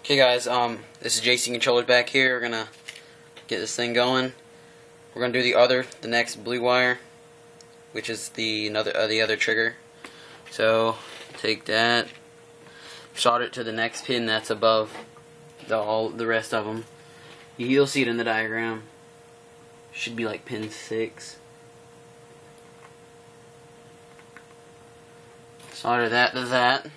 Okay guys, this is JC Controllers back here. We're gonna get this thing going. We're gonna do the next blue wire, which is the other trigger. So take that, solder it to the next pin that's above the rest of them. You'll see it in the diagram. Should be like pin 6. Solder that to that.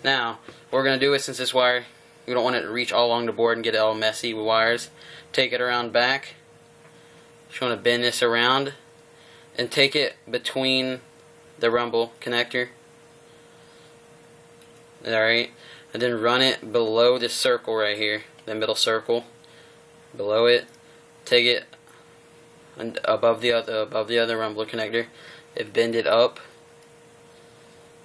Now, what we're gonna do is, since this wire, we don't want it to reach all along the board and get it all messy with wires. Take it around back. Just want to bend this around and take it between the rumble connector. Alright, and then run it below this circle right here, the middle circle. Below it, take it above the other rumble connector, and bend it up.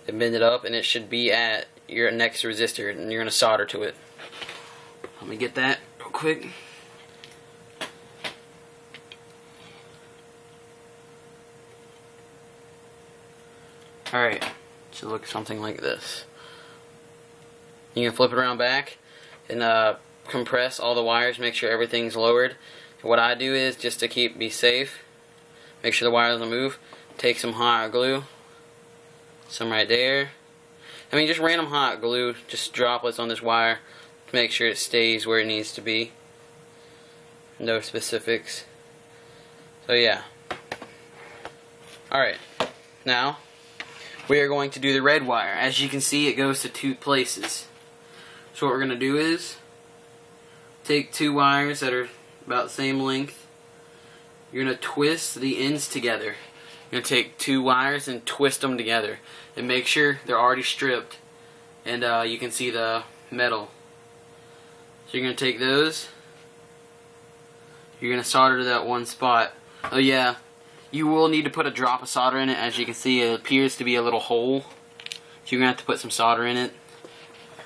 And it should be at your next resistor, and you're going to solder to it. Let me get that real quick. Alright, should look something like this. You can flip it around back and compress all the wires, make sure everything's lowered. What I do is, just to be safe, make sure the wire doesn't move, take some hot glue, some right there. I mean, just random hot glue, just droplets on this wire to make sure it stays where it needs to be. No specifics. So yeah. Alright, now we are going to do the red wire. As you can see, it goes to 2 places. So what we're going to do is take 2 wires that are about the same length. You're going to twist the ends together. You're going to take 2 wires and twist them together. And make sure they're already stripped. And you can see the metal. So you're going to take those. You're going to solder to that one spot. Oh yeah, you will need to put a drop of solder in it. As you can see, it appears to be a little hole. So you're going to have to put some solder in it.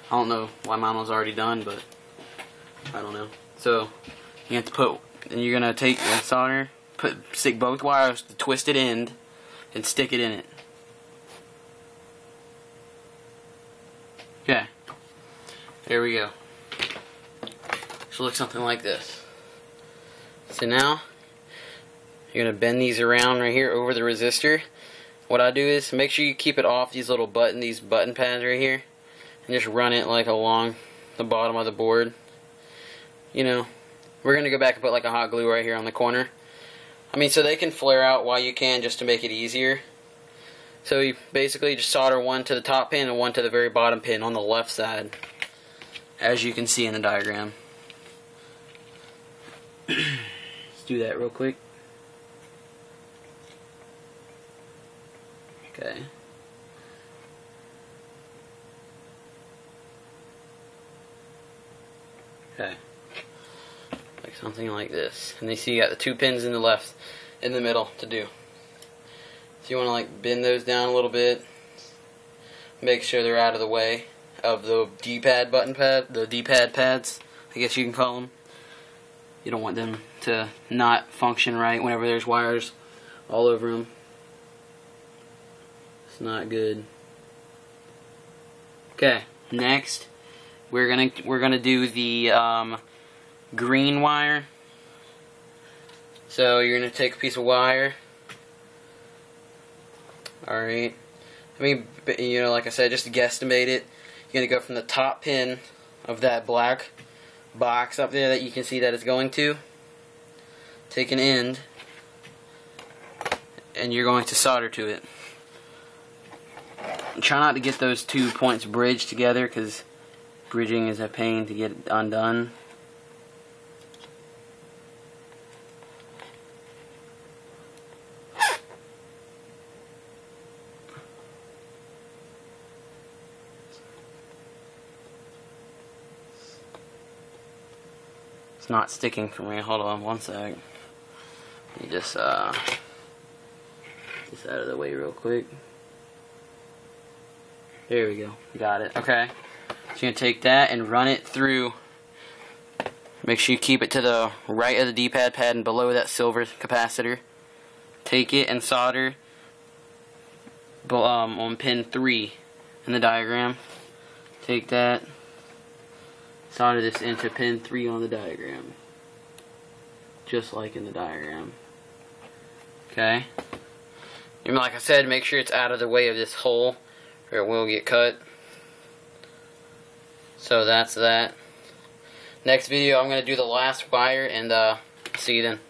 I don't know why mine was already done, but I don't know. So you have to you're going to take the solder, stick both wires to the twisted end, and stick it in it. Okay, there we go. Should look something like this. So now you're gonna bend these around right here over the resistor. What I do is make sure you keep it off these button pads right here, and just run it like along the bottom of the board. You know, we're gonna go back and put like a hot glue right here on the corner. I mean, so they can flare out while you can, just to make it easier. So you basically just solder one to the top pin and one to the very bottom pin on the left side, as you can see in the diagram. Let's do that real quick. Okay. Okay. Like something like this. And you see you got the 2 pins in the middle to do. So you want to like bend those down a little bit. Make sure they're out of the way of the D-pad the D-pad pads, I guess you can call them. You don't want them to not function right whenever there's wires all over them. It's not good. Okay, next we're gonna do the green wire. So you're gonna take a piece of wire. Alright, I mean, you know, like I said, just to guesstimate it, you're going to go from the top pin of that black box up there that you can see that it's going to. Take an end, and you're going to solder to it. And try not to get those 2 points bridged together, because bridging is a pain to get undone. It's not sticking for me. Hold on one sec. You just out of the way real quick. There we go. Got it. Okay. So you're gonna take that and run it through. Make sure you keep it to the right of the D-pad pad and below that silver capacitor. Take it and solder on pin 3 in the diagram. Take that, solder this into pin 3 on the diagram. Just like in the diagram. Okay. And like I said, make sure it's out of the way of this hole or it will get cut. So that's that. Next video I'm going to do the last wire and see you then.